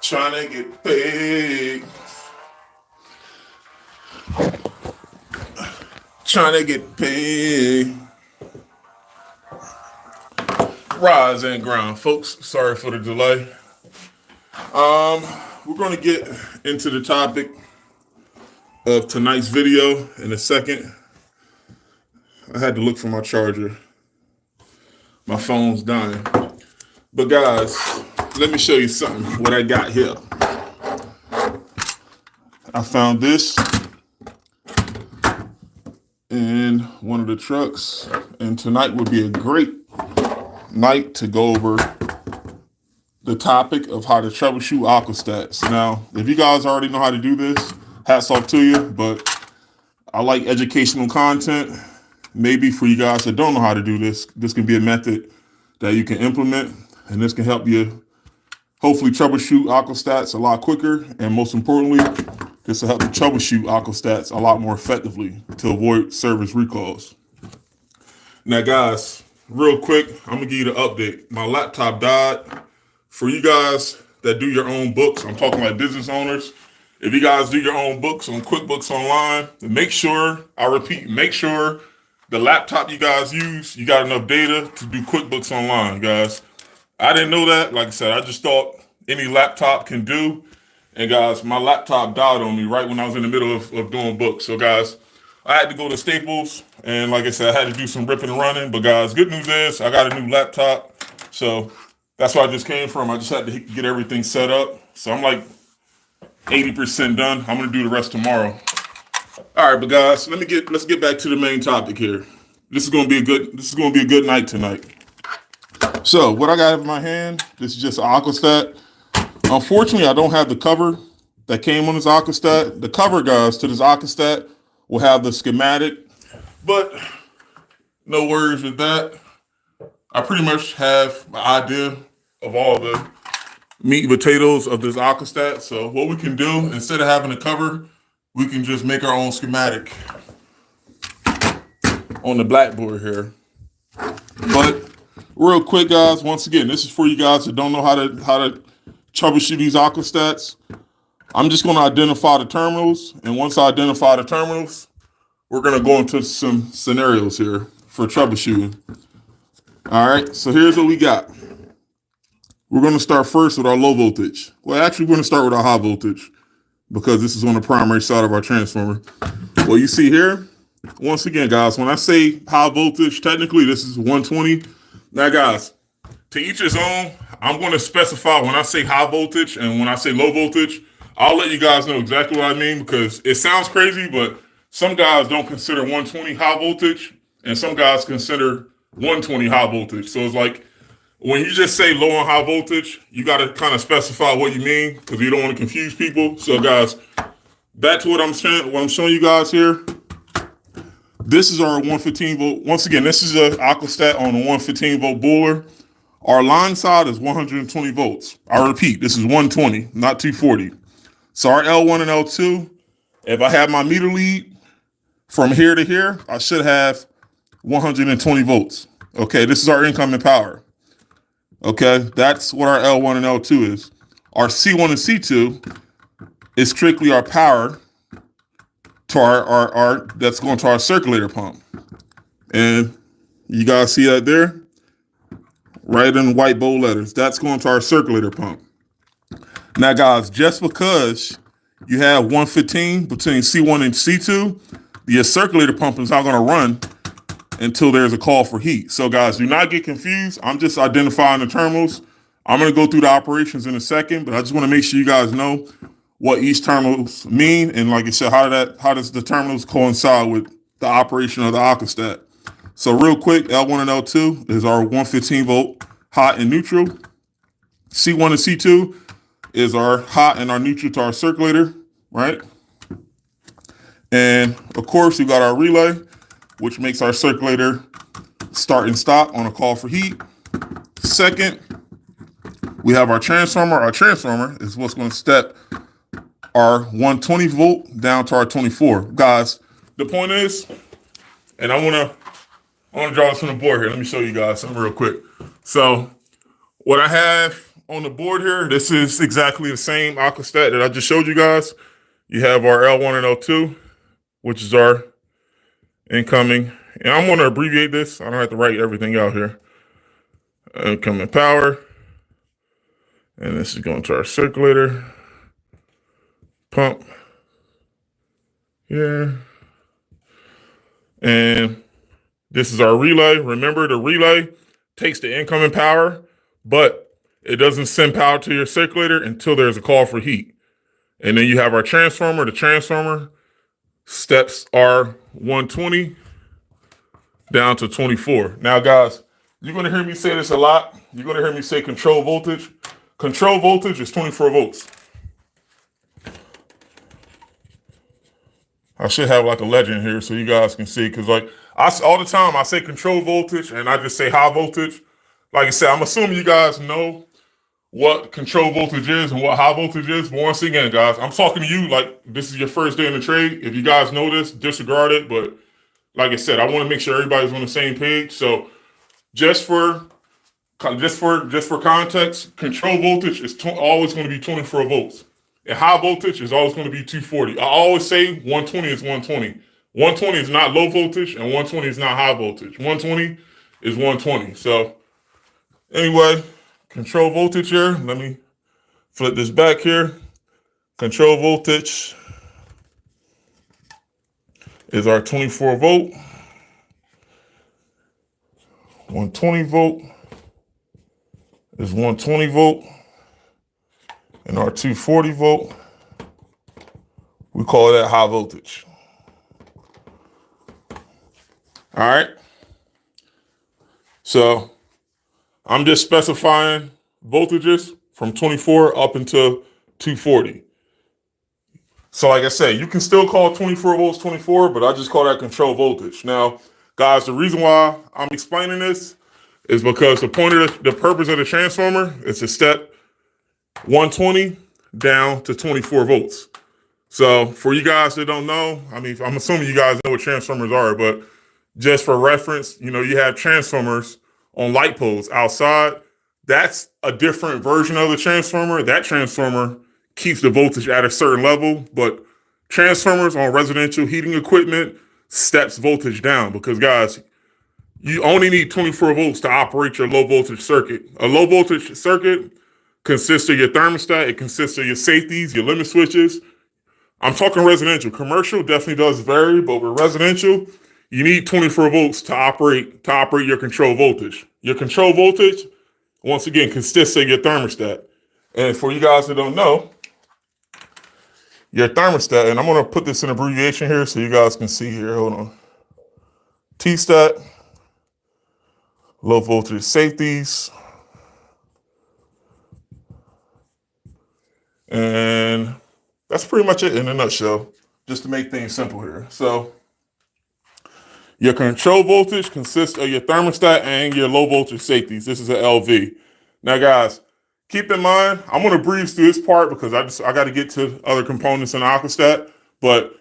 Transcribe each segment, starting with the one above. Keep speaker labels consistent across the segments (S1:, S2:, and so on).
S1: Trying to get paid. Trying to get paid. Rise and grind, folks. Sorry for the delay. We're going to get into the topic of tonight's video in a second. I had to look for my charger. My phone's dying. But guys, let me show you something, what I got here. I found this in one of the trucks, and tonight would be a great night to go over the topic of how to troubleshoot aquastats. Now, if you guys already know how to do this, hats off to you, but I like educational content. Maybe for you guys that don't know how to do this, this can be a method that you can implement, and this can help you hopefully troubleshoot aquastats a lot quicker, and most importantly, this will help you troubleshoot aquastats a lot more effectively to avoid service recalls. Now guys, real quick, I'm gonna give you the update. My laptop died. For you guys that do your own books, I'm talking like business owners, if you guys do your own books on QuickBooks Online, make sure, I repeat, make sure the laptop you guys use, you got enough data to do QuickBooks Online, guys. I didn't know that. Like I said, I just thought any laptop can do. And guys, my laptop died on me right when I was in the middle of doing books. So guys, I had to go to Staples. And like I said, I had to do some ripping and running. But guys, good news is I got a new laptop. So that's where I just came from. I just had to get everything set up. So I'm like 80% done. I'm going to do the rest tomorrow. All right, but guys, let's get back to the main topic here. This is going to be a good night tonight. So what I got in my hand, this is just an aquastat. Unfortunately, I don't have the cover that came on this aquastat. The cover, guys, to this aquastat will have the schematic, but no worries with that. I pretty much have an idea of all the meat and potatoes of this aquastat. So what we can do, instead of having a cover, we can just make our own schematic on the blackboard here. But real quick, guys, once again, this is for you guys that don't know how to troubleshoot these aquastats. I'm just going to identify the terminals, and once I identify the terminals, we're going to go into some scenarios here for troubleshooting. All right, so here's what we got. We're going to start first with our low voltage. Well, actually, we're going to start with our high voltage because this is on the primary side of our transformer. Well, you see here, once again, guys, when I say high voltage, technically this is 120. Now, guys, to each his own. I'm going to specify when I say high voltage and when I say low voltage. I'll let you guys know exactly what I mean because it sounds crazy, but some guys don't consider 120 high voltage and some guys consider 120 high voltage. So it's like when you just say low and high voltage, you got to kind of specify what you mean because you don't want to confuse people. So guys, back to what I'm showing you guys here. This is our 115 volt. Once again, this is an aquastat on a 115 volt boiler. Our line side is 120 volts. I repeat, this is 120, not 240. So our L1 and L2, if I have my meter lead from here to here, I should have 120 volts. Okay, this is our incoming power. Okay, that's what our L1 and L2 is. Our C1 and C2 is strictly our power to our that's going to our circulator pump. And you guys see that there? Right in white bold letters. That's going to our circulator pump. Now, guys, just because you have 115 between C1 and C2, your circulator pump is not going to run until there's a call for heat. So, guys, do not get confused. I'm just identifying the terminals. I'm going to go through the operations in a second, but I just want to make sure you guys know what each terminals mean. And like I said, how does the terminals coincide with the operation of the aquastat? So real quick, L1 and L2 is our 115 volt hot and neutral. C1 and C2 is our hot and our neutral to our circulator, right? And of course, we got our relay, which makes our circulator start and stop on a call for heat. Second, we have our transformer. Our transformer is what's going to step our 120 volt down to our 24. Guys, the point is, and I want to draw this on the board here. Let me show you guys something real quick. So what I have on the board here, this is exactly the same aquastat that I just showed you guys. You have our L1 and L2, which is our incoming. And I'm going to abbreviate this. I don't have to write everything out here. Incoming power. And this is going to our circulator. Pump. Here. And this is our relay. Remember, the relay takes the incoming power, but it doesn't send power to your circulator until there's a call for heat. And then you have our transformer. The transformer steps our 120 down to 24. Now, guys, you're going to hear me say this a lot. You're going to hear me say control voltage. Control voltage is 24 volts. I should have like a legend here so you guys can see, because like all the time I say control voltage and I just say high voltage. Like I said, I'm assuming you guys know what control voltage is and what high voltage is. But once again, guys, I'm talking to you like this is your first day in the trade. If you guys know this, disregard it. But like I said, I want to make sure everybody's on the same page. So just for context, control voltage is always going to be 24 volts. And high voltage is always going to be 240. I always say 120 is 120. 120 is not low voltage and 120 is not high voltage. 120 is 120. So anyway, control voltage here. Let me flip this back here. Control voltage is our 24 volt. 120 volt is 120 volt. And our 240 volt, we call that high voltage. All right. So I'm just specifying voltages from 24 up until 240. So like I said, you can still call 24 volts 24, but I just call that control voltage. Now, guys, the reason why I'm explaining this is because the purpose of the transformer is to step 120 down to 24 volts. So for you guys that don't know, I mean, I'm assuming you guys know what transformers are, but just for reference, you know, you have transformers on light poles outside. That's a different version of the transformer. That transformer keeps the voltage at a certain level, but transformers on residential heating equipment steps voltage down because, guys, you only need 24 volts to operate your low voltage circuit. A low voltage circuit consists of your thermostat. It consists of your safeties, your limit switches. I'm talking residential. Commercial definitely does vary, but with residential, you need 24 volts to operate your control voltage. Your control voltage, once again, consists of your thermostat. And for you guys that don't know, your thermostat, and I'm going to put this in abbreviation here so you guys can see here. Hold on. T-stat, low voltage safeties. And that's pretty much it in a nutshell, just to make things simple here. So your control voltage consists of your thermostat and your low voltage safeties. This is an LV. Now, guys, keep in mind, I'm going to breeze through this part because I got to get to other components in the aquastat. But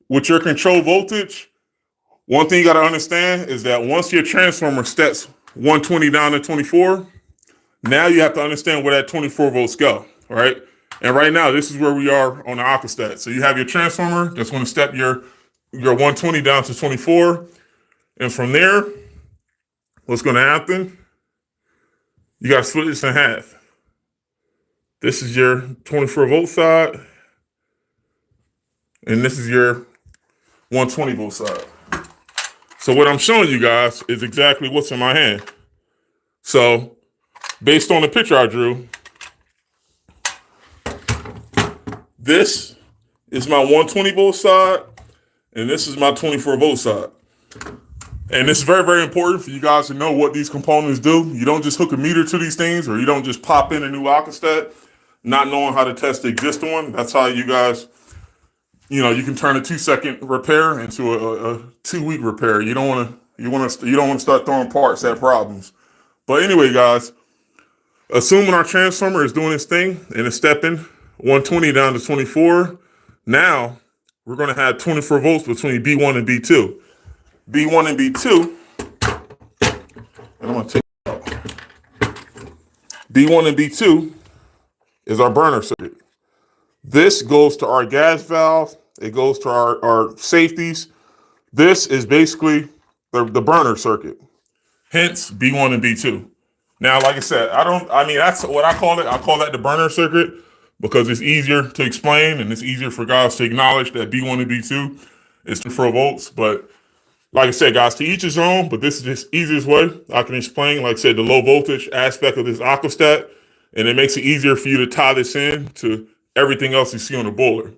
S1: with your control voltage, one thing you got to understand is that once your transformer steps 120 down to 24, now you have to understand where that 24 volts go, all right? And right now, this is where we are on the aquastat. So you have your transformer that's going to step your 120 down to 24. And from there, what's going to happen? You got to split this in half. This is your 24 volt side. And this is your 120 volt side. So what I'm showing you guys is exactly what's in my hand. So based on the picture I drew, this is my 120 volt side, and this is my 24 volt side. And it's very, very important for you guys to know what these components do. You don't just hook a meter to these things, or you don't just pop in a new aquastat, not knowing how to test the existing one. That's how you guys, you can turn a 2-second repair into a 2-week repair. You don't want to You don't want to start throwing parts at problems. But anyway, guys, assuming our transformer is doing its thing and it's stepping 120 down to 24, now we're going to have 24 volts between B1 and B2. B1 and B2, and I'm going to take B1 and B2 is our burner circuit. This goes to our gas valve. It goes to our safeties. This is basically the burner circuit. Hence B1 and B2. Now, like I said, that's what I call it. I call that the burner circuit because it's easier to explain and it's easier for guys to acknowledge that B1 and B2 is 24 volts. But like I said, guys, to each his own, but this is just easiest way I can explain, like I said, the low voltage aspect of this Aquastat, and it makes it easier for you to tie this in to everything else you see on the boiler.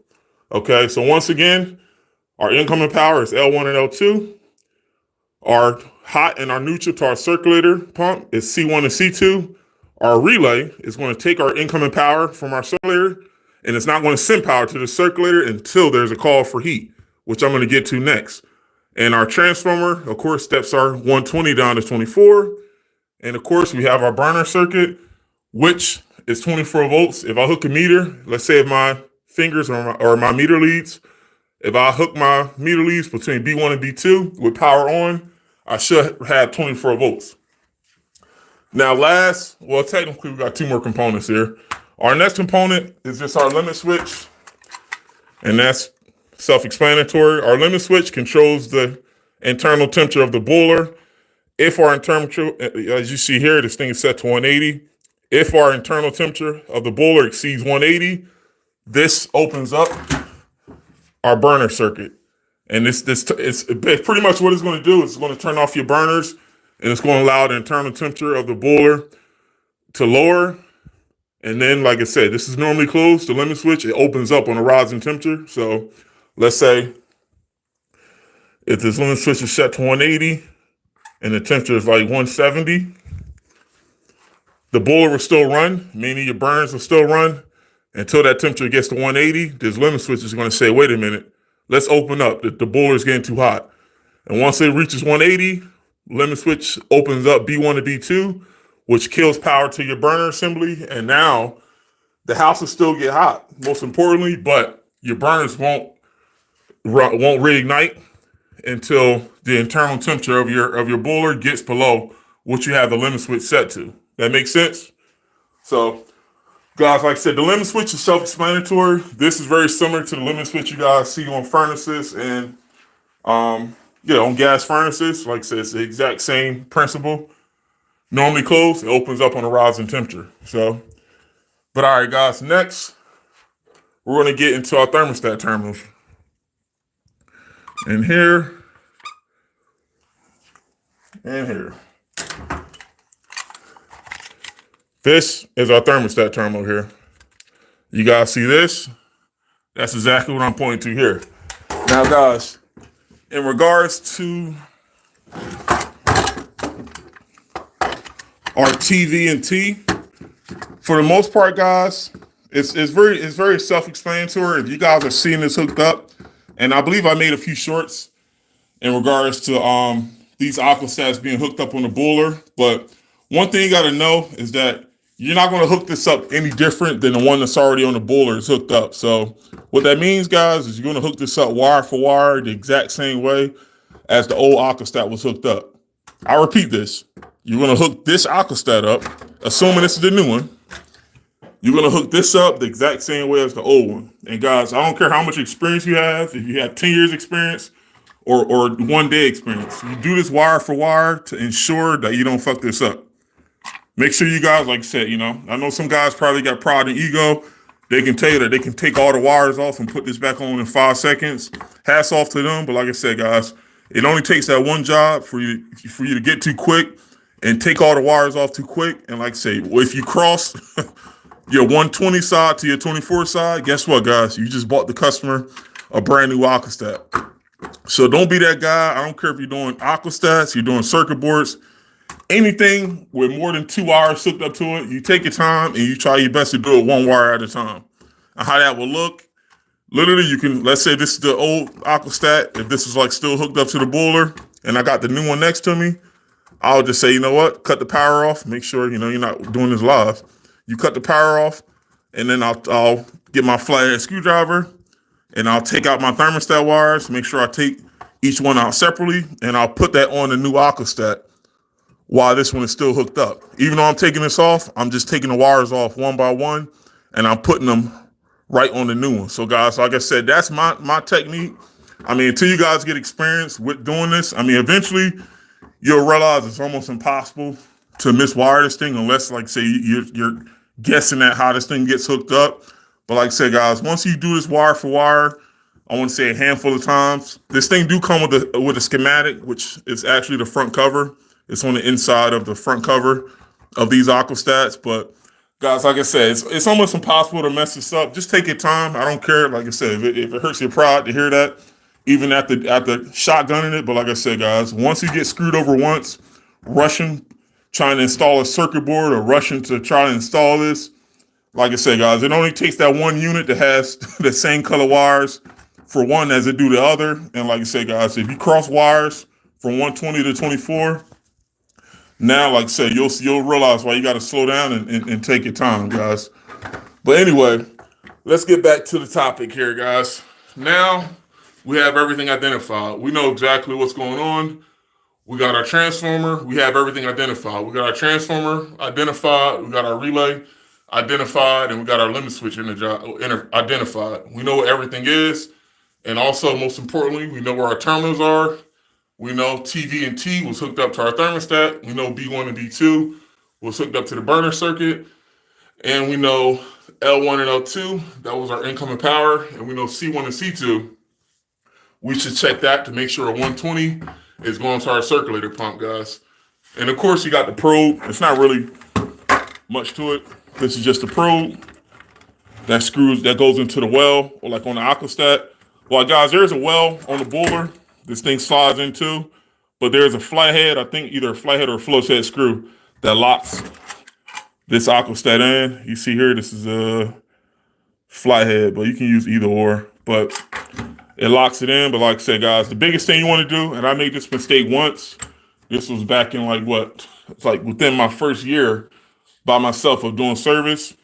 S1: Okay, so once again, our incoming power is L1 and L2. Our hot and our neutral to our circulator pump is C1 and C2. Our relay is going to take our incoming power from our circulator, and it's not going to send power to the circulator until there's a call for heat, which I'm going to get to next. And our transformer, of course, steps our 120 down to 24. And of course, we have our burner circuit, which is 24 volts. If I hook a meter, let's say if my fingers or my meter leads, if I hook my meter leads between B1 and B2 with power on, I should have 24 volts. Now technically we got two more components here. Our next component is just our limit switch, and that's self-explanatory. Our limit switch controls the internal temperature of the boiler. If our internal temperature, as you see here, this thing is set to 180. If our internal temperature of the boiler exceeds 180, this opens up our burner circuit. And it's pretty much what it's going to do. It's going to turn off your burners, and it's going to allow the internal temperature of the boiler to lower. And then, like I said, this is normally closed. The limit switch, it opens up on a rising temperature. So let's say if this limit switch is set to 180 and the temperature is like 170, the boiler will still run, meaning your burners will still run until that temperature gets to 180. This limit switch is going to say, wait a minute, let's open up. The boiler is getting too hot. And once it reaches 180, limit switch opens up B1 to B2, which kills power to your burner assembly. And now the house will still get hot, most importantly, but your burners won't reignite until the internal temperature of your boiler gets below what you have the limit switch set to. That makes sense? So, guys, like I said, the limit switch is self-explanatory. This is very similar to the limit switch you guys see on furnaces and on gas furnaces. Like I said, it's the exact same principle. Normally closed, it opens up on a rising temperature. So, but all right, guys, next we're going to get into our thermostat terminals. And here, and here. This is our thermostat terminal here. You guys see this? That's exactly what I'm pointing to here. Now, guys, in regards to our TV and T, for the most part, guys, it's very self-explanatory. If you guys are seeing this hooked up, and I believe I made a few shorts in regards to these aquastats being hooked up on the boiler. But one thing you got to know is that you're not going to hook this up any different than the one that's already on the boiler is hooked up. So what that means, guys, is you're going to hook this up wire for wire the exact same way as the old aquastat was hooked up. I repeat this. You're going to hook this aquastat up, assuming this is the new one. You're going to hook this up the exact same way as the old one. And guys, I don't care how much experience you have. If you have 10 years experience or 1 day experience, you do this wire for wire to ensure that you don't fuck this up. Make sure you guys, like I said, I know some guys probably got pride and ego. They can tell you that they can take all the wires off and put this back on in 5 seconds. Hats off to them. But like I said, guys, it only takes that one job for you to get too quick and take all the wires off too quick. And like I say, if you cross your 120 side to your 24 side, guess what, guys? You just bought the customer a brand new aquastat. So don't be that guy. I don't care if you're doing aquastats, you're doing circuit boards, anything with more than 2 wires hooked up to it. You take your time and you try your best to do it 1 wire at a time. And how that will look, literally, you can, let's say this is the old aquastat. If this is like still hooked up to the boiler and I got the new one next to me, I'll just say, you know what, cut the power off. Make sure, you know, you're not doing this live. You cut the power off, and then I'll get my flathead screwdriver, and I'll take out my thermostat wires, make sure I take each one out separately, and I'll put that on the new Aquastat while this one is still hooked up. Even though I'm taking this off, I'm just taking the wires off one by one, and I'm putting them right on the new one. So guys, like I said, that's my technique. I mean, until you guys get experience with doing this, I mean, eventually you'll realize it's almost impossible to miswire this thing unless, like, say, you're guessing at how this thing gets hooked up. But like I said, guys, once you do this wire for wire, I want to say a handful of times. This thing do come with a schematic, which is actually the front cover. It's on the inside of the front cover of these Aquastats. But guys, like I said, it's almost impossible to mess this up. Just take your time. I don't care. Like I said, if it hurts your pride to hear that, even after shotgunning it. But like I said, guys, once you get screwed over once, rushing, trying to install a circuit board or rushing to try to install this, like I said, guys, it only takes that one unit that has the same color wires for one as it do the other. And like I said, guys, if you cross wires from 120 to 24, now, like I said, you'll realize why you got to slow down and take your time, guys. But anyway, let's get back to the topic here, guys. Now we have everything identified. We know exactly what's going on. We got our transformer. We have everything identified. We got our transformer identified. We got our relay identified, and we got our limit switch identified. We know what everything is, and also, most importantly, we know where our terminals are. We know TV and T was hooked up to our thermostat. We know B1 and B2 was hooked up to the burner circuit. And we know L1 and L2, that was our incoming power. And we know C1 and C2. We should check that to make sure a 120 is going to our circulator pump, guys. And of course, you got the probe. It's not really much to it. This is just a probe that goes into the well, or like on the Aquastat. Well, guys, there's a well on the boiler this thing slides into, but there's a flathead, I think either a flathead or a float head screw that locks this Aquastat in. You see here, this is a flathead, but you can use either or, but it locks it in. But like I said, guys, the biggest thing you want to do, and I made this mistake once, this was back in it's like within my first year by myself of doing service.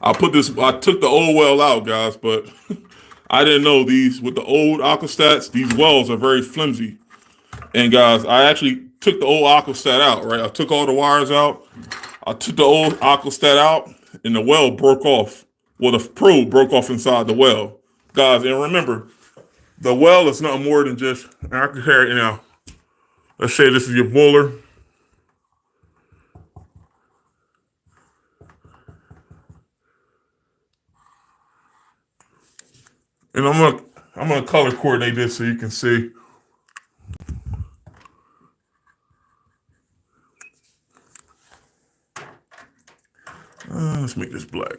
S1: I took the old well out, guys, but I didn't know with the old Aquastats, these wells are very flimsy. And guys, I actually took the old Aquastat out, right? I took all the wires out. I took the old Aquastat out, and the well broke off. Well, the probe broke off inside the well. Guys, and remember, the well is nothing more than just, I can carry it now. Let's say this is your boiler. And I'm gonna color coordinate this so you can see. Let's make this black.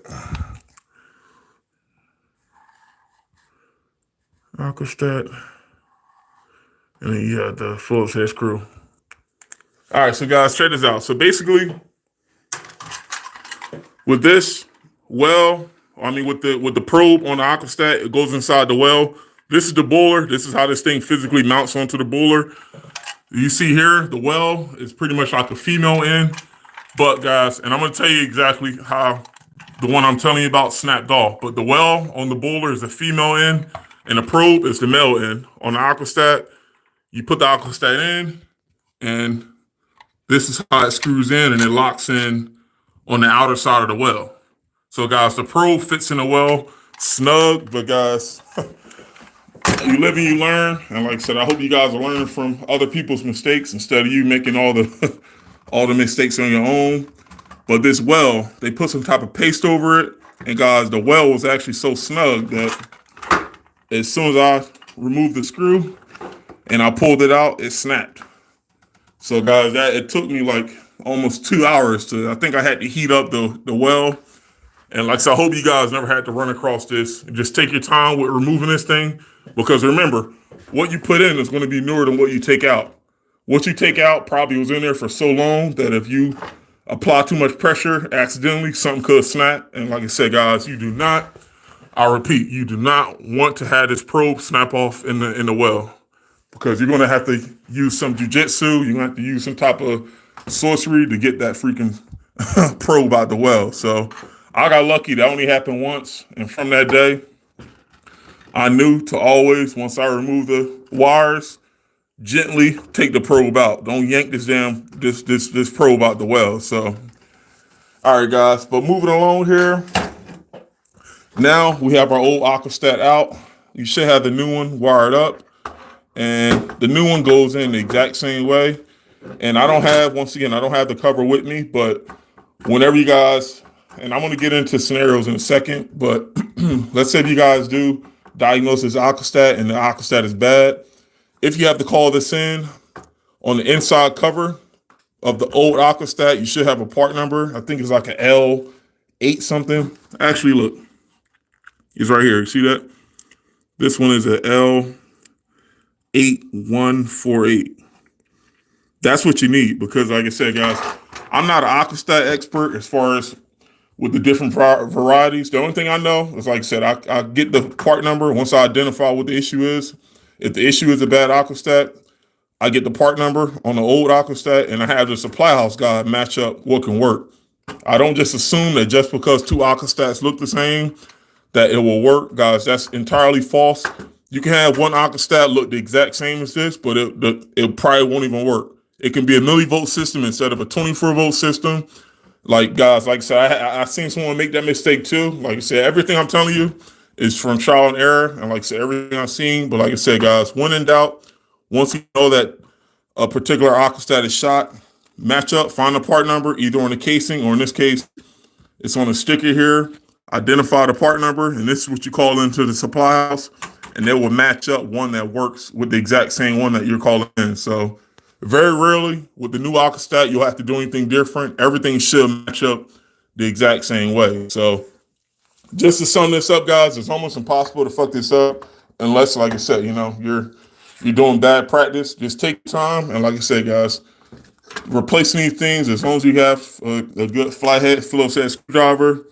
S1: Aquastat. And then you have the Phillips head screw. All right, so guys, check this out. So basically, with this well, with the probe on the Aquastat, it goes inside the well. This is the boiler. This is how this thing physically mounts onto the boiler. You see here, the well is pretty much like a female end. But guys, and I'm going to tell you exactly how the one I'm telling you about snapped off. But the well on the boiler is the female end, and the probe is the male end. On the Aquastat, you put the Aquastat in, and this is how it screws in, and it locks in on the outer side of the well. So guys, the probe fits in the well snug, but guys, you live and you learn. And like I said, I hope you guys are learning from other people's mistakes instead of you making all the all the mistakes on your own. But this well, they put some type of paste over it. And guys, the well was actually so snug that as soon as I removed the screw and I pulled it out, it snapped. So guys, it took me like almost 2 hours I think I had to heat up the well. And like I said, I hope you guys never had to run across this. Just take your time with removing this thing, because remember, what you put in is going to be newer than what you take out. What you take out probably was in there for so long that if you apply too much pressure accidentally, something could snap. And like I said, guys, I repeat, you do not want to have this probe snap off in the well. because you're going to have to use some jujitsu. You're going to have to use some type of sorcery to get that freaking probe out the well. So I got lucky. That only happened once. And from that day, I knew to always, once I remove the wires, gently take the probe out. Don't yank this probe out the well. So, all right, guys. But moving along here, now we have our old Aquastat out. You should have the new one wired up, and the new one goes in the exact same way. And I don't have the cover with me, but whenever you guys, and I'm going to get into scenarios in a second, but let's say if you guys do diagnose as Aquastat and the Aquastat is bad, if you have to call this in on the inside cover of the old Aquastat, you should have a part number. I think it's like an L8 something. Actually, look, it's right here. You see that? This one is an L8148. That's what you need, because like I said, guys, I'm not an Aquastat expert as far as with the different varieties. The only thing I know is, like I said, I get the part number once I identify what the issue is. If the issue is a bad Aquastat, I get the part number on the old Aquastat, and I have the supply house guy match up what can work. I don't just assume that just because two Aquastats look the same that it will work, guys. That's entirely false. You can have one Aquastat look the exact same as this, but it probably won't even work. It can be a millivolt system instead of a 24-volt system. Like, guys, like I said, I seen someone make that mistake too. Like I said, everything I'm telling you is from trial and error. And like I said, everything I've seen. But like I said, guys, when in doubt, once you know that a particular Aquastat is shot, match up, find the part number, either on the casing or in this case, it's on a sticker here. Identify the part number, and this is what you call into the supply house, and they will match up one that works with the exact same one that you're calling in. So very rarely with the new Aquastat, you'll have to do anything different. Everything should match up the exact same way. So just to sum this up, guys, it's almost impossible to fuck this up unless, like I said, you're doing bad practice. Just take time, and like I said, guys, replacing these things, as long as you have a good flathead Phillips head screwdriver,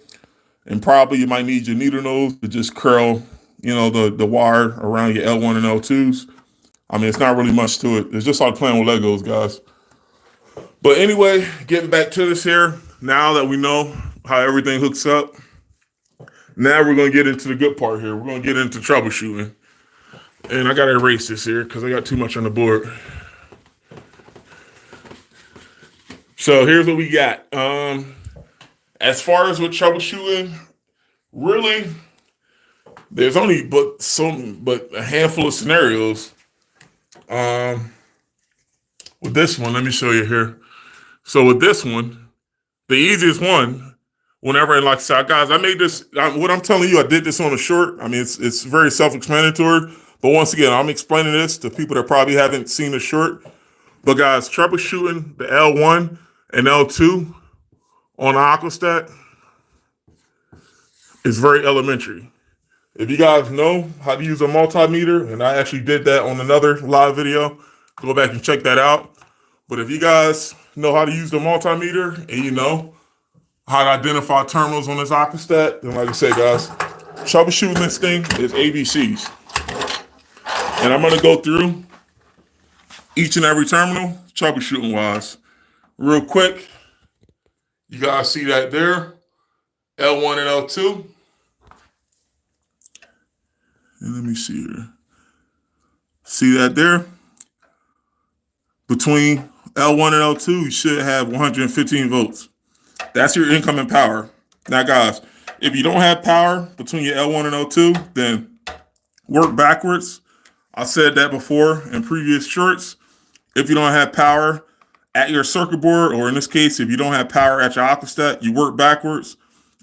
S1: and probably you might need your needle nose to just curl, the wire around your L1 and L2s. I mean, it's not really much to it. It's just like playing with Legos, guys. But anyway, getting back to this here, now that we know how everything hooks up, now we're going to get into the good part here. We're going to get into troubleshooting. And I got to erase this here because I got too much on the board. So here's what we got. As far as with troubleshooting, really, there's only but a handful of scenarios. With this one, let me show you here. So with this one, the easiest one, whenever, and like I said, guys, I made this, what I'm telling you, I did this on a short. I mean, it's very self-explanatory. But once again, I'm explaining this to people that probably haven't seen the short. But guys, troubleshooting the L1 and L2 on the Aquastat is very elementary. If you guys know how to use a multimeter, and I actually did that on another live video, go back and check that out. But if you guys know how to use the multimeter and you know how to identify terminals on this Aquastat, then like I said, guys, troubleshooting this thing is ABCs. And I'm going to go through each and every terminal, troubleshooting wise. Real quick, you guys see that there, L1 and L2. And let me see here. See that there? Between L1 and L2, you should have 115 volts. That's your incoming power. Now, guys, if you don't have power between your L1 and L2, then work backwards. I said that before in previous shorts. If you don't have power at your circuit board, or in this case, if you don't have power at your Aquastat, you work backwards,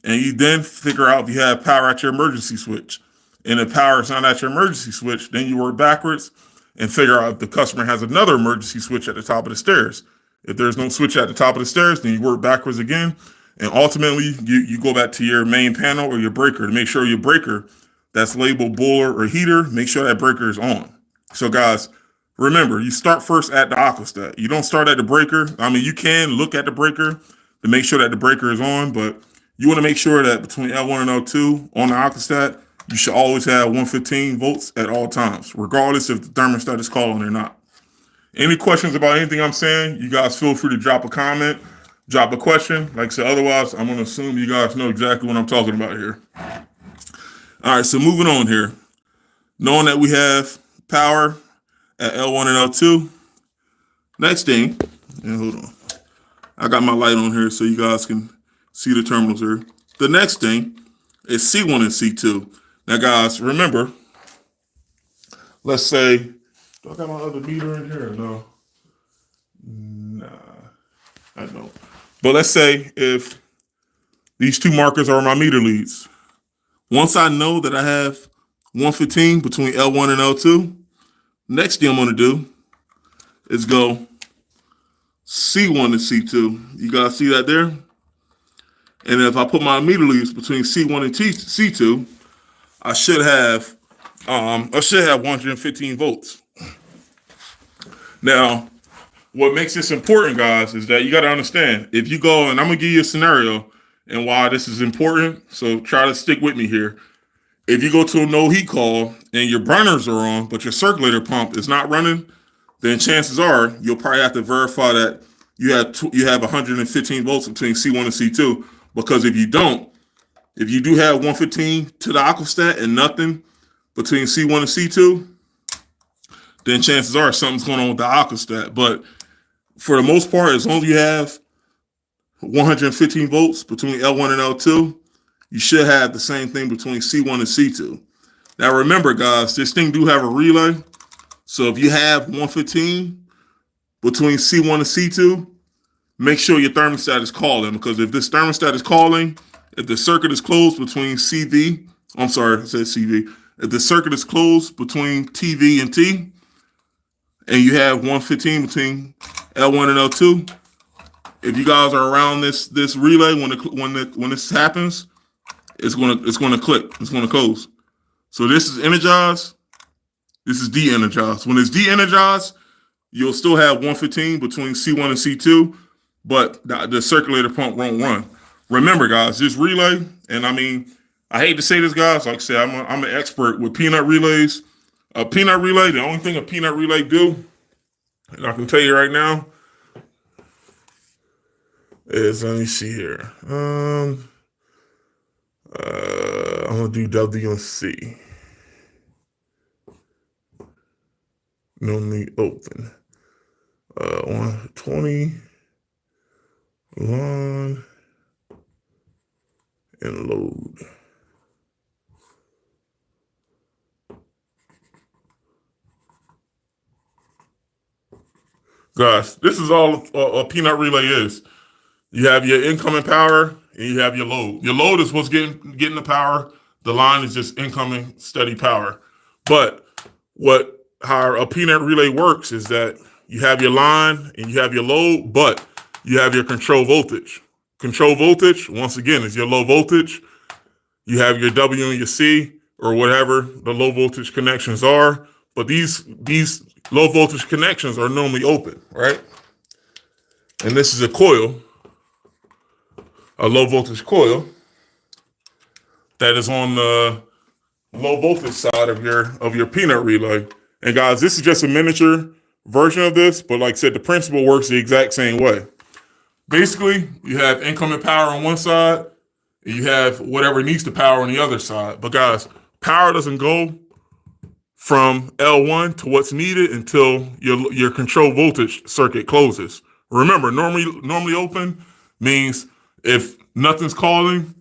S1: and you then figure out if you have power at your emergency switch. And if power is not at your emergency switch, then you work backwards and figure out if the customer has another emergency switch at the top of the stairs. If there's no switch at the top of the stairs, then you work backwards again. And ultimately, you go back to your main panel or your breaker to make sure your breaker that's labeled boiler or heater, make sure that breaker is on. So guys, remember, you start first at the Aquastat. You don't start at the breaker. I mean, you can look at the breaker to make sure that the breaker is on, but you want to make sure that between L1 and L2 on the Aquastat, you should always have 115 volts at all times, regardless if the thermostat is calling or not. Any questions about anything I'm saying, you guys feel free to drop a comment, drop a question. Like I said, otherwise, I'm going to assume you guys know exactly what I'm talking about here. All right, so moving on here. Knowing that we have power at L1 and L2, next thing, and hold on. I got my light on here so you guys can see the terminals here. The next thing is C1 and C2. Now, guys, remember, let's say, do I got my other meter in here? No. Nah, I don't. But let's say if these two markers are my meter leads. Once I know that I have 115 between L1 and L2, next thing I'm going to do is go C1 to C2. You guys see that there? And if I put my meter leads between C1 and C2, I should have 115 volts. Now, what makes this important, guys, is that you got to understand, if you go, and I'm going to give you a scenario and why this is important, so try to stick with me here. If you go to a no heat call and your burners are on, but your circulator pump is not running, then chances are you'll probably have to verify that you have 115 volts between C1 and C2, because if you don't, if you do have 115 to the aquastat and nothing between C1 and C2, then chances are something's going on with the aquastat. But for the most part, as long as you have 115 volts between L1 and L2, you should have the same thing between C1 and C2. Now remember, guys, this thing do have a relay. So if you have 115 between C1 and C2, make sure your thermostat is calling, because if this thermostat is calling, if the circuit is closed between CV, I'm sorry, I said CV. If the circuit is closed between TV and T, and you have 115 between L1 and L2, if you guys are around this relay when this happens, it's gonna click. It's gonna close. So this is energized. This is de-energized. When it's de-energized, you'll still have 115 between C1 and C2, but the circulator pump won't run. Remember, guys, this relay, and I mean, I hate to say this, guys. Like I said, I'm an expert with peanut relays. A peanut relay, the only thing a peanut relay do, and I can tell you right now, is, let me see here. I'm gonna do W and C. Normally open. 120 line and load. Guys, this is all a peanut relay is. You have your incoming power and you have your load. Your load is what's getting the power. The line is just incoming steady power. But how a peanut relay works is that you have your line and you have your load, but you have your control voltage. Control voltage, once again, is your low voltage. You have your W and your C, or whatever the low voltage connections are. But these low voltage connections are normally open, right? And this is a coil, a low voltage coil that is on the low voltage side of your peanut relay. And guys, this is just a miniature version of this, but like I said, the principle works the exact same way. Basically, you have incoming power on one side, and you have whatever needs the power on the other side. But guys, power doesn't go from L1 to what's needed until your control voltage circuit closes. Remember, normally open means if nothing's calling,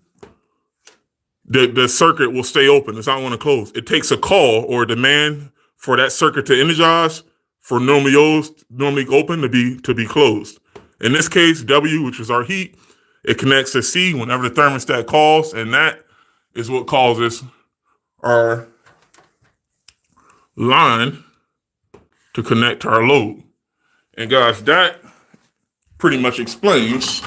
S1: the circuit will stay open. It's not going to close. It takes a call or a demand for that circuit to energize for normally open to be closed. In this case, W, which is our heat, it connects to C whenever the thermostat calls, and that is what causes our line to connect to our load. And guys, that pretty much explains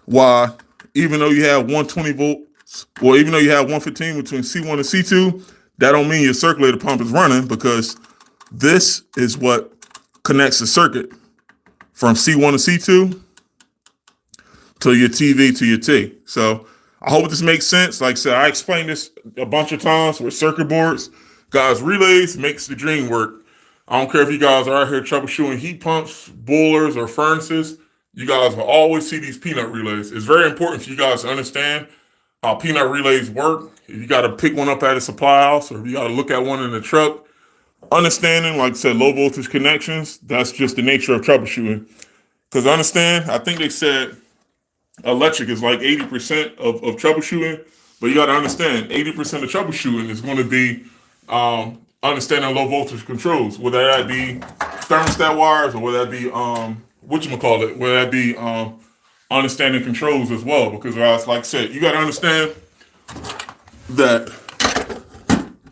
S1: why, even though you have 120 volts, or even though you have 115 between C1 and C2, that don't mean your circulator pump is running, because this is what connects the circuit from C1 to C2 to your TV to your T. So I hope this makes sense. Like I said, I explained this a bunch of times with circuit boards. Guys, relays makes the dream work. I don't care if you guys are out here troubleshooting heat pumps, boilers, or furnaces. You guys will always see these peanut relays. It's very important for you guys to understand how peanut relays work. If you got to pick one up at a supply house, or if you got to look at one in the truck, understanding, like I said, low voltage connections, that's just the nature of troubleshooting. Because understand, I think they said electric is like 80% of troubleshooting, but you got to understand 80% of troubleshooting is going to be understanding low voltage controls, whether that be thermostat wires or whether that be whatchamacallit, whether that be understanding controls as well. Because like I said, you got to understand that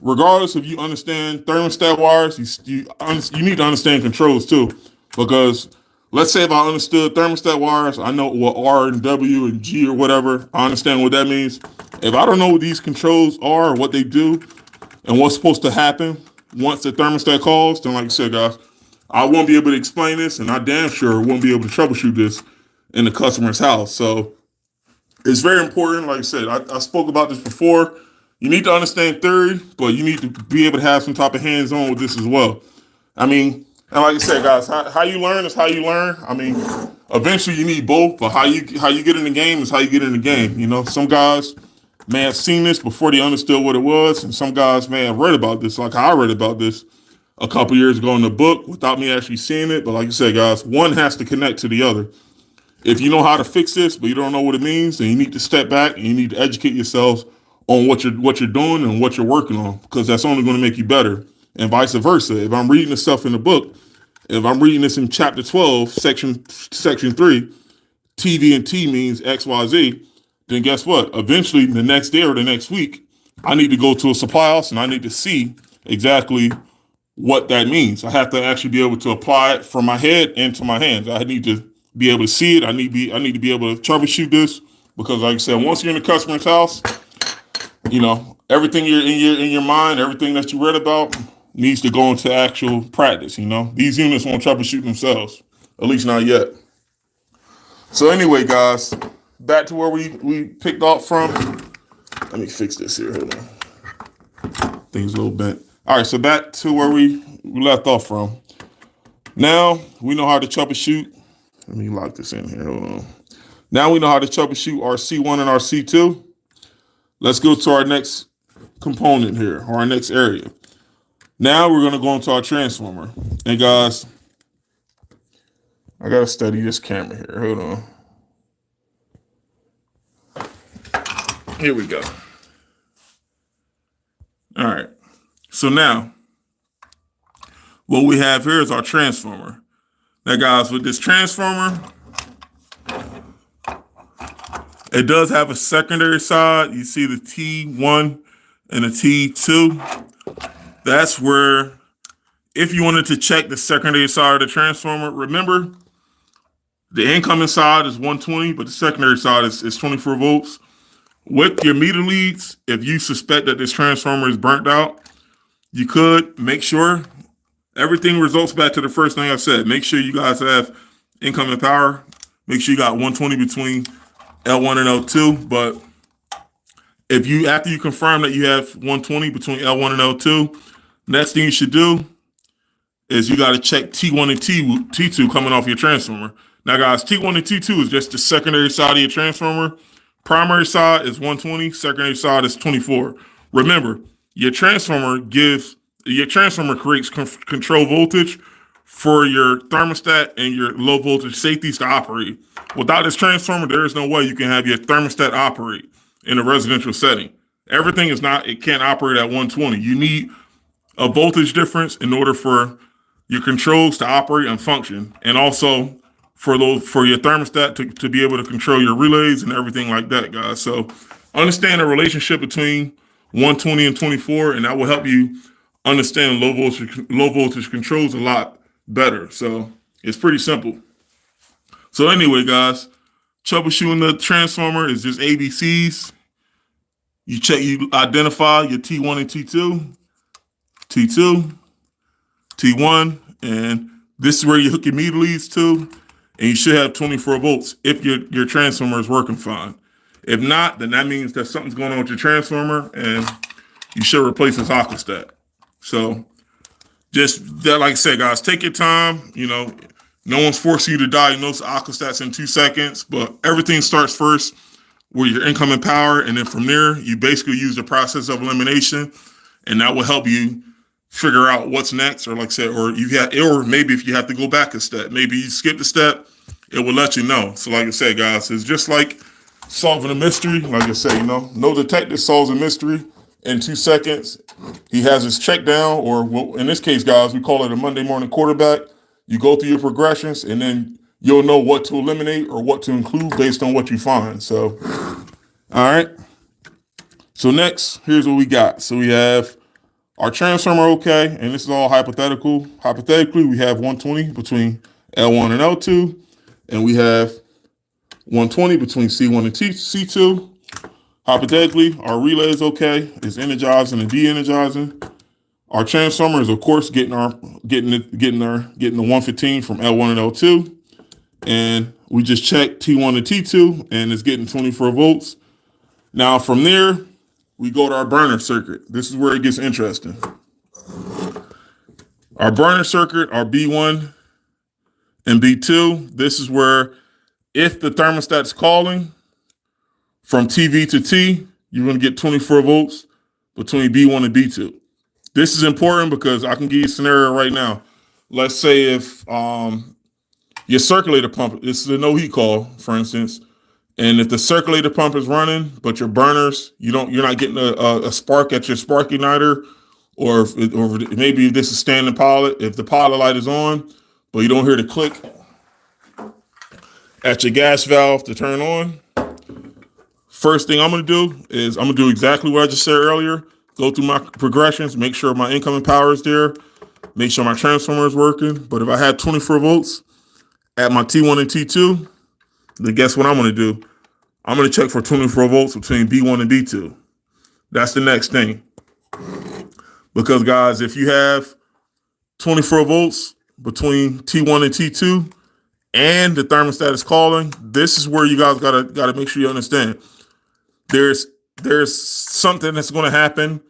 S1: regardless if you understand thermostat wires, you need to understand controls too. Because let's say if I understood thermostat wires, I know what R and W and G or whatever, I understand what that means. If I don't know what these controls are, or what they do, and what's supposed to happen once the thermostat calls, then like I said, guys, I won't be able to explain this, and I damn sure won't be able to troubleshoot this in the customer's house. So it's very important. Like I said, I spoke about this before. You need to understand theory, but you need to be able to have some type of hands-on with this as well. I mean, and like I said, guys, how you learn is how you learn. I mean, eventually you need both, but how you get in the game is how you get in the game. You know, some guys may have seen this before they understood what it was, and some guys may have read about this, like I read about this a couple years ago in the book without me actually seeing it. But like I said, guys, one has to connect to the other. If you know how to fix this, but you don't know what it means, then you need to step back and you need to educate yourselves on what you're doing and what you're working on, because that's only going to make you better. And vice versa. If I'm reading this stuff in the book, if I'm reading this in chapter 12, section 3, TV and T means XYZ, then guess what? Eventually, the next day or the next week, I need to go to a supply house and I need to see exactly what that means. I have to actually be able to apply it from my head into my hands. I need to be able to see it. I need to be able to troubleshoot this, because, like I said, once you're in the customer's house, you know, everything you're in your mind, everything that you read about needs to go into actual practice. You know, these units won't troubleshoot themselves, at least not yet. So anyway, guys, back to where we picked off from. Let me fix this here. Hold on. Things a little bent. All right, so back to where we left off from. Now we know how to troubleshoot. Let me lock this in here. Hold on. Now we know how to troubleshoot our C1 and our C2. Let's go to our next component here, or our next area. Now we're going to go into our transformer. And guys, I got to study this camera here. Hold on. Here we go. All right. So now, what we have here is our transformer. Now, guys, with this transformer, it does have a secondary side. You see the T1 and the T2. That's where, if you wanted to check the secondary side of the transformer, remember, the incoming side is 120, but the secondary side is 24 volts. With your meter leads, if you suspect that this transformer is burnt out, you could make sure everything results back to the first thing I said. Make sure you guys have incoming power. Make sure you got 120 between L1 and L2. But if you, after you confirm that you have 120 between L1 and L2, next thing you should do is you got to check T1 and T2 coming off your transformer. Now, guys, T1 and T2 is just the secondary side of your transformer. Primary side is 120, secondary side is 24. Remember, your transformer creates control voltage for your thermostat and your low voltage safeties to operate. Without this transformer, there is no way you can have your thermostat operate in a residential setting. Everything it can't operate at 120. You need a voltage difference in order for your controls to operate and function, and also for your thermostat to be able to control your relays and everything like that, guys. So understand the relationship between 120 and 24, and that will help you understand low voltage controls a lot better. So it's pretty simple. So anyway, guys, troubleshooting the transformer is just ABCs. You identify your T1 and T2, T1, and this is where you hook your meter leads to, and you should have 24 volts if your transformer is working fine. If not, then that means that something's going on with your transformer and you should replace this aquastat. So just that, like I said, guys, take your time. You know, no one's forcing you to diagnose aquastats in 2 seconds, but everything starts first with your incoming power. And then from there, you basically use the process of elimination, and that will help you figure out what's next. Or like I said, or maybe if you have to go back a step, maybe you skip the step, it will let you know. So like I said, guys, it's just like solving a mystery. Like I said, you know, no detective solves a mystery in 2 seconds. He has his check down, or in this case, guys, we call it a Monday morning quarterback. You go through your progressions, and then you'll know what to eliminate or what to include based on what you find. So, all right. So next, here's what we got. So we have our transformer, okay, and this is all hypothetical. Hypothetically, we have 120 between L1 and L2, and we have 120 between C1 and C2. Hypothetically, our relay is okay. It's energizing and de-energizing. Our transformer is, of course, getting the 115 from L1 and L2, and we just checked T1 and T2, and it's getting 24 volts. Now from there, we go to our burner circuit. This is where it gets interesting. Our burner circuit, our B1 and B2. This is where, if the thermostat's calling from TV to T, you're going to get 24 volts between B1 and B2. This is important because I can give you a scenario right now. Let's say if your circulator pump, this is a no heat call, for instance, and if the circulator pump is running, but your burners, you're not getting a spark at your spark igniter, or maybe this is standing pilot. If the pilot light is on, but you don't hear the click at your gas valve to turn on, first thing I'm going to do is I'm going to do exactly what I just said earlier. Go through my progressions, make sure my incoming power is there, make sure my transformer is working. But if I had 24 volts at my T1 and T2, then guess what I'm going to do? I'm going to check for 24 volts between B1 and B2. That's the next thing. Because, guys, if you have 24 volts between T1 and T2 and the thermostat is calling, this is where you guys gotta make sure you understand. There's something that's going to happen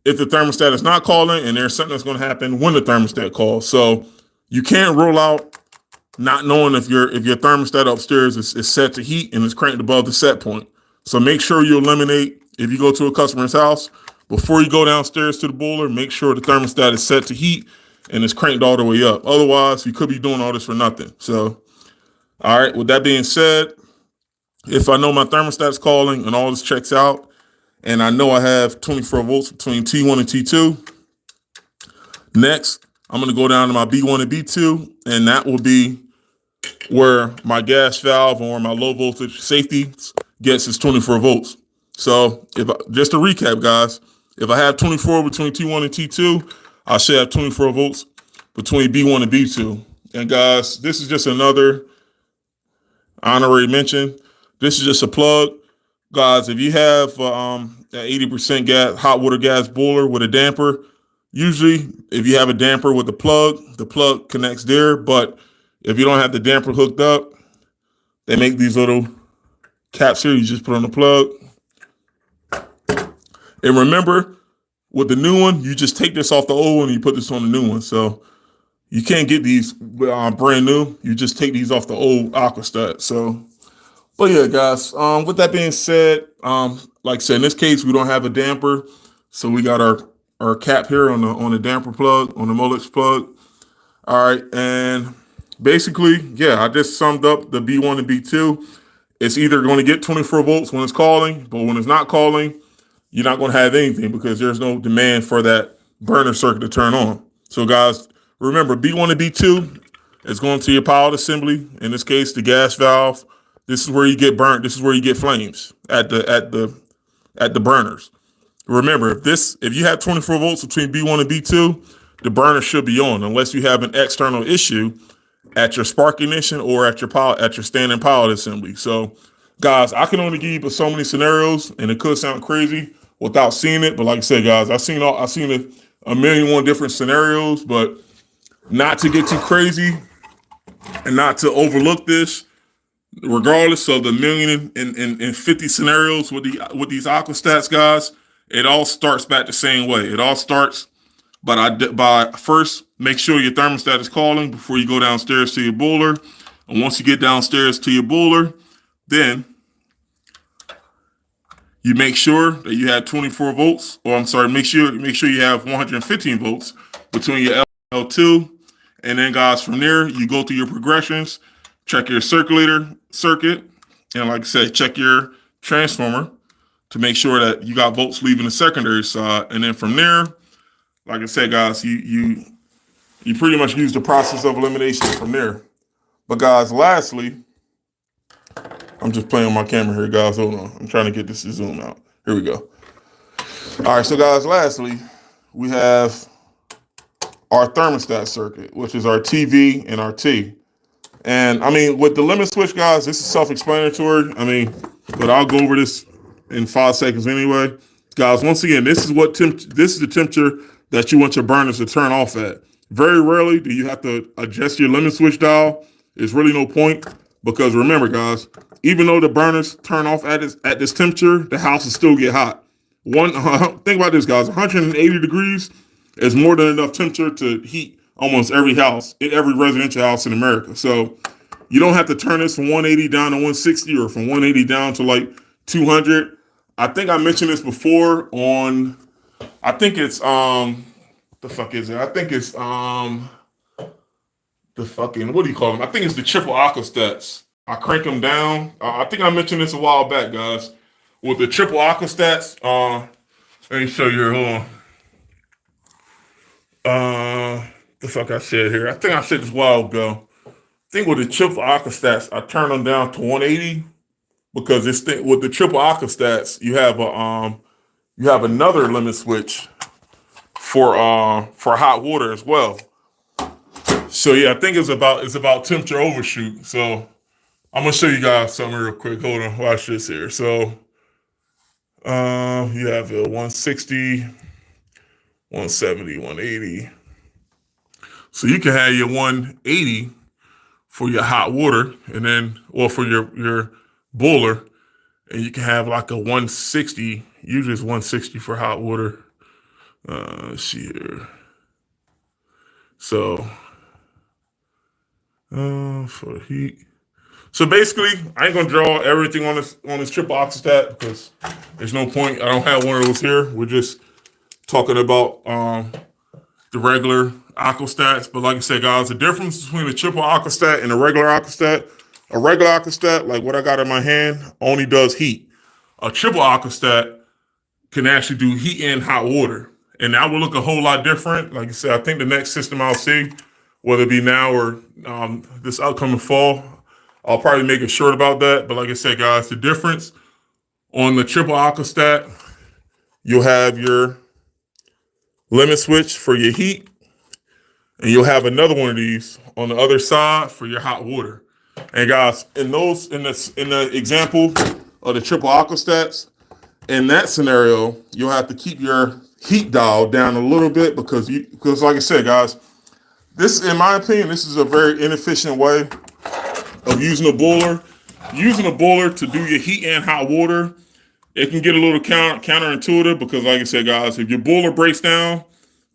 S1: if the thermostat is not calling, and there's something that's going to happen when the thermostat calls. So you can't roll out not knowing if your thermostat upstairs is set to heat and is cranked above the set point. So make sure you eliminate, if you go to a customer's house, before you go downstairs to the boiler, make sure the thermostat is set to heat and is cranked all the way up. Otherwise, you could be doing all this for nothing. So, all right, with that being said, if I know my thermostat's calling and all this checks out, and I know I have 24 volts between T1 and T2, next, I'm going to go down to my B1 and B2, and that will be where my gas valve or my low voltage safety gets its 24 volts. So just to recap, guys, if I have 24 between T1 and T2, I should have 24 volts between B1 and B2. And guys, this is just another honorary mention. This is just a plug. Guys, if you have an 80% hot water gas boiler with a damper, usually if you have a damper with the plug connects there. But if you don't have the damper hooked up, they make these little caps here. You just put on the plug. And remember, with the new one, you just take this off the old one and you put this on the new one. So you can't get these brand new. You just take these off the old Aquastat. So, but yeah, guys, with that being said, like I said, in this case, we don't have a damper. So we got our cap here on the damper plug, on the Molex plug. All right. And basically, yeah, I just summed up the B1 and B2. It's either going to get 24 volts when it's calling, but when it's not calling, you're not going to have anything because there's no demand for that burner circuit to turn on. So guys, remember, B1 and B2 is going to your pilot assembly. In this case, the gas valve. This is where you get burnt. This is where you get flames at the burners. Remember, if you have 24 volts between B1 and B2, the burner should be on unless you have an external issue at your spark ignition or at your standing pilot assembly. So guys, I can only give you so many scenarios, and it could sound crazy without seeing it. But like I said, guys, I've seen a million one different scenarios, but not to get too crazy and not to overlook this. regardless of the million and 50 scenarios with these aquastats, guys, it all starts back the same way. It all starts by first make sure your thermostat is calling before you go downstairs to your boiler. And once you get downstairs to your boiler, then you make sure that you have 24 volts, or I'm sorry, make sure you have 115 volts between your L2, and then guys, from there you go through your progressions, check your circulator circuit, and like I said, check your transformer to make sure that you got volts leaving the secondary side, and then from there, like I said, guys, you pretty much use the process of elimination from there. But guys, lastly, I'm just playing with my camera here, guys. Hold on. I'm trying to get this to zoom out. Here we go. All right, so guys, lastly, we have our thermostat circuit, which is our TV and our T. And I mean, with the limit switch, guys, this is self-explanatory. I mean, but I'll go over this in 5 seconds anyway. Guys, once again, this is the temperature that you want your burners to turn off at. Very rarely do you have to adjust your limit switch dial. There's really no point, because remember, guys, even though the burners turn off at this temperature, the house will still get hot. Think about this, guys. 180 degrees is more than enough temperature to heat almost every house, every residential house in America. So you don't have to turn this from 180 down to 160 or from 180 down to like 200. I think I mentioned this before on, I think it's, the fuck is it? I think it's, the fucking, what do you call them? I think it's the triple aquastats. I crank them down. I think I mentioned this a while back, guys. With the triple aquastats, let me show you here. Hold on. The fuck I said here. I think I said this a while ago. I think with the triple aquastats, I turn them down to 180 because with the triple aquastats, you have another limit switch for hot water as well. So yeah, I think it's about temperature overshoot. So I'm gonna show you guys something real quick. Hold on, watch this here. So you have a 160, 170, 180. So you can have your 180 for your hot water, and then, or for your boiler, and you can have like a 160. Usually it's 160 for hot water. Let's see here. So for heat. So basically, I ain't gonna draw everything on this triple aquastat because there's no point. I don't have one of those here. We're just talking about the regular aquastats. But like I said, guys, the difference between the triple aquastat and a regular aquastat, like what I got in my hand, only does heat. A triple aquastat can actually do heat and hot water, and that will look a whole lot different. Like I said, I think the next system I'll see, whether it be now or this upcoming fall, I'll probably make it short about that. But like I said, guys, the difference on the triple aquastat, you'll have your limit switch for your heat, and you'll have another one of these on the other side for your hot water. And guys, in the example of the triple aquastats, in that scenario, you'll have to keep your heat dial down a little bit because like I said, guys, this, in my opinion, this is a very inefficient way of using a boiler. Using a boiler to do your heat and hot water, it can get a little counterintuitive because, like I said, guys, if your boiler breaks down,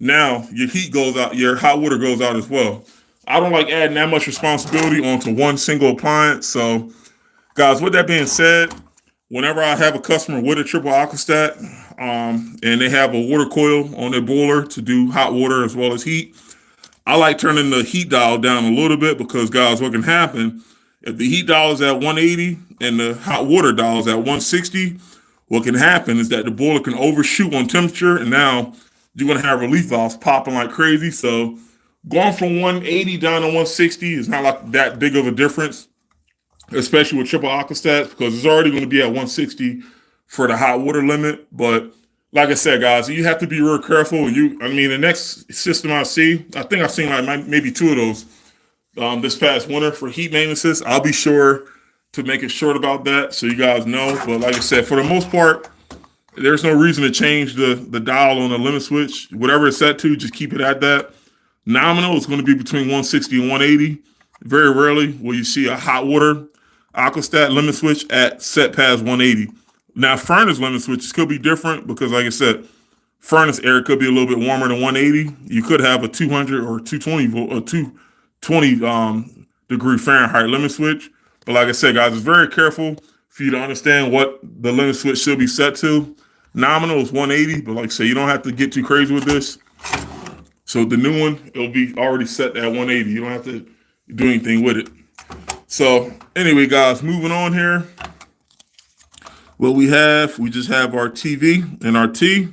S1: now your heat goes out, your hot water goes out as well. I don't like adding that much responsibility onto one single appliance. So, guys, with that being said, whenever I have a customer with a triple aquastat, and they have a water coil on their boiler to do hot water as well as heat, I like turning the heat dial down a little bit because, guys, what can happen if the heat dial is at 180 and the hot water dial is at 160, what can happen is that the boiler can overshoot on temperature, and now you're going to have relief valves popping like crazy. So going from 180 down to 160 is not like that big of a difference, especially with triple aquastats, because it's already going to be at 160 for the hot water limit. But like I said, guys, you have to be real careful. The next system I think I've seen like maybe two of those this past winter for heat maintenances. I'll be sure to make it short about that so you guys know. But like I said, for the most part, there's no reason to change the dial on the limit switch. Whatever it's set to, just keep it at that. Nominal is going to be between 160 and 180. Very rarely will you see a hot water Aquastat limit switch at set past 180. Now, furnace limit switches could be different because, like I said, furnace air could be a little bit warmer than 180. You could have a 200 or 220 volt or 220 degree Fahrenheit limit switch. But like I said, guys, it's very careful for you to understand what the limit switch should be set to. Nominal is 180, but like I say, you don't have to get too crazy with this. So the new one, it'll be already set at 180. You don't have to do anything with it. So anyway, guys, moving on here. What we just have our TV and our T.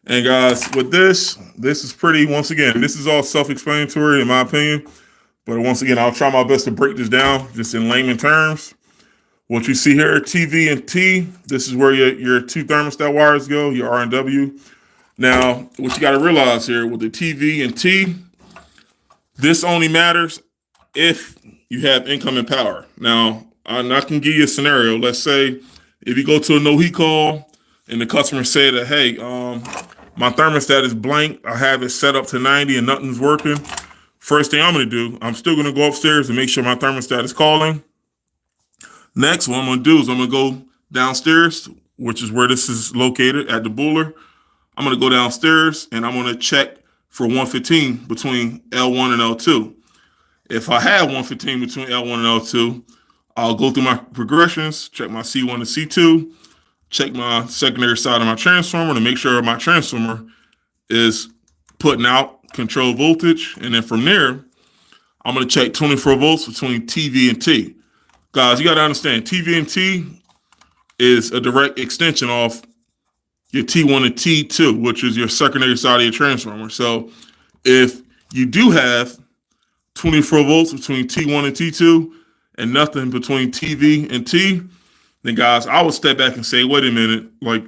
S1: And guys, with this is pretty, once again, this is all self-explanatory in my opinion. But once again, I'll try my best to break this down just in layman terms. What you see here, TV and T, this is where your two thermostat wires go, your R and W. Now, what you got to realize here with the TV and T, this only matters if you have incoming power. Now, I can give you a scenario. Let's say if you go to a no heat call and the customer say that, hey, my thermostat is blank, I have it set up to 90 and nothing's working. First thing I'm going to do, I'm still going to go upstairs and make sure my thermostat is calling. Next, what I'm going to do is I'm going to go downstairs, which is where this is located at the boiler. I'm going to go downstairs and I'm going to check for 115 between L1 and L2. If I have 115 between L1 and L2, I'll go through my progressions, check my C1 and C2, check my secondary side of my transformer to make sure my transformer is putting out control voltage. And then from there, I'm going to check 24 volts between TV and T. Guys, you got to understand, TV and T is a direct extension of your T1 and T2, which is your secondary side of your transformer. So if you do have 24 volts between T1 and T2 and nothing between TV and T, then guys, I would step back and say, wait a minute, like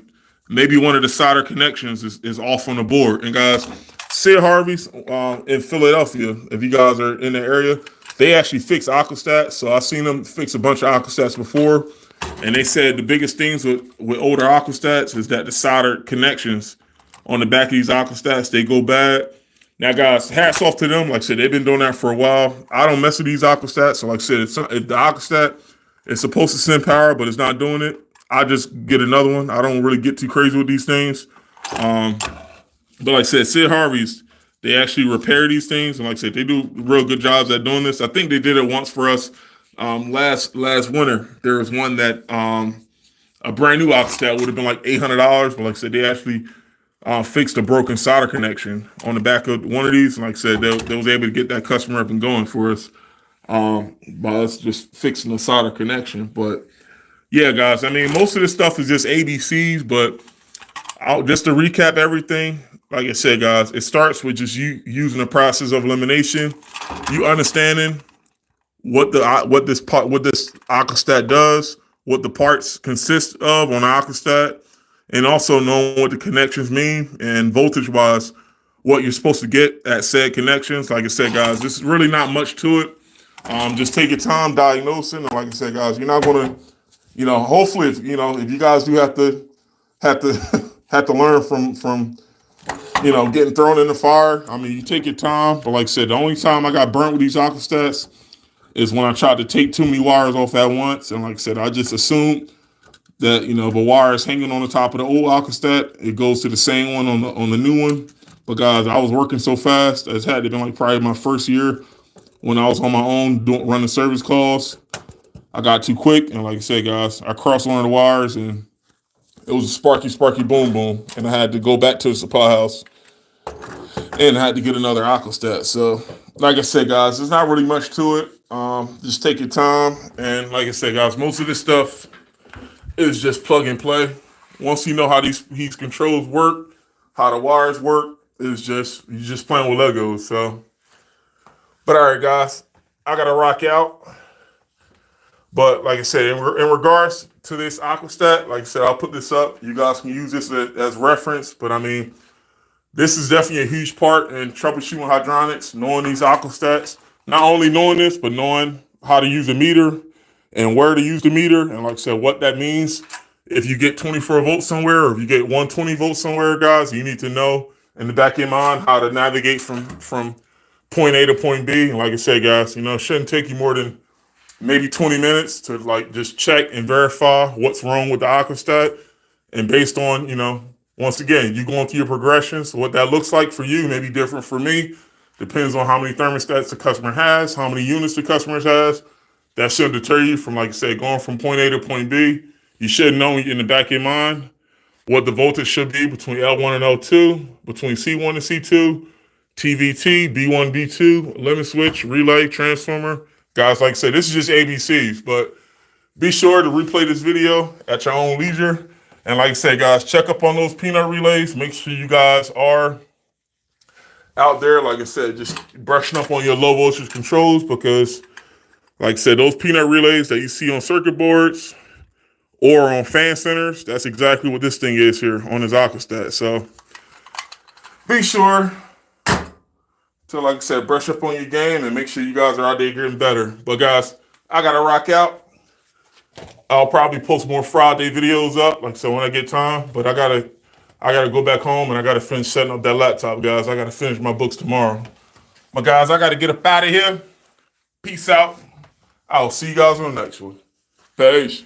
S1: maybe one of the solder connections is off on the board. And guys, Sid Harvey's in Philadelphia, if you guys are in the area, they actually fix Aquastat. So I've seen them fix a bunch of Aquastats before. And they said the biggest things with older Aquastats is that the solder connections on the back of these Aquastats, they go bad. Now, guys, hats off to them. Like I said, they've been doing that for a while. I don't mess with these Aquastats. So like I said, if the Aquastat is supposed to send power, but it's not doing it, I just get another one. I don't really get too crazy with these things. But like I said, Sid Harvey's, they actually repair these things. And like I said, they do real good jobs at doing this. I think they did it once for us last winter. There was one that a brand new Aquastat would have been like $800. But like I said, they actually fixed a broken solder connection on the back of one of these. And like I said, they was able to get that customer up and going for us by us just fixing the solder connection. But yeah, guys, I mean, most of this stuff is just ABCs. But just to recap everything, like I said, guys, it starts with just you using the process of elimination, you understanding what this Aquastat does, what the parts consist of on the Aquastat, and also knowing what the connections mean and voltage wise, what you're supposed to get at said connections. Like I said, guys, this is really not much to it. Just take your time diagnosing. And like I said, guys, you're not gonna, hopefully, if you guys do have to have to learn from getting thrown in the fire. I mean, you take your time. But like I said, the only time I got burnt with these Aquastats is when I tried to take too many wires off at once. And like I said, I just assumed that, if a wire is hanging on the top of the old Aquastat, it goes to the same one on the new one. But guys, I was working so fast. It had to been like probably my first year when I was on my own running service calls. I got too quick. And like I said, guys, I crossed one of the wires and it was a sparky boom boom. And I had to go back to the supply house and I had to get another Aquastat. So like I said, guys, there's not really much to it. Just take your time. And like I said, guys, most of this stuff is just plug and play. Once you know how these controls work, how the wires work, you're just playing with Legos. So, but all right, guys, I gotta rock out. But like I said, in regards to this Aquastat, like I said, I'll put this up. You guys can use this as reference. But I mean, this is definitely a huge part in troubleshooting hydronics, knowing these Aquastats. Not only knowing this, but knowing how to use a meter and where to use the meter. And like I said, what that means. If you get 24 volts somewhere or if you get 120 volts somewhere, guys, you need to know in the back of your mind how to navigate from point A to point B. And like I said, guys, it shouldn't take you more than maybe 20 minutes to like just check and verify what's wrong with the Aquastat. And based on, once again, you going through your progressions, so what that looks like for you may be different for me. Depends on how many thermostats the customer has, how many units the customer has. That should deter you from, like I said, going from point A to point B. You should know in the back of your mind what the voltage should be between L1 and L2, between C1 and C2, TVT, B1, B2, limit switch, relay, transformer. Guys, like I said, this is just ABCs, but be sure to replay this video at your own leisure. And like I said, guys, check up on those peanut relays. Make sure you guys are out there, like I said, just brushing up on your low voltage controls, because like I said, those peanut relays that you see on circuit boards or on fan centers, that's exactly what this thing is here on this Aquastat. So be sure to, like I said, brush up on your game and make sure you guys are out there getting better. But guys, I gotta rock out. I'll probably post more Friday videos up, like I said, when I get time. But I gotta go back home and I gotta finish setting up that laptop, guys. I gotta finish my books tomorrow. But guys, I gotta get up out of here. Peace out. I'll see you guys on the next one. Peace.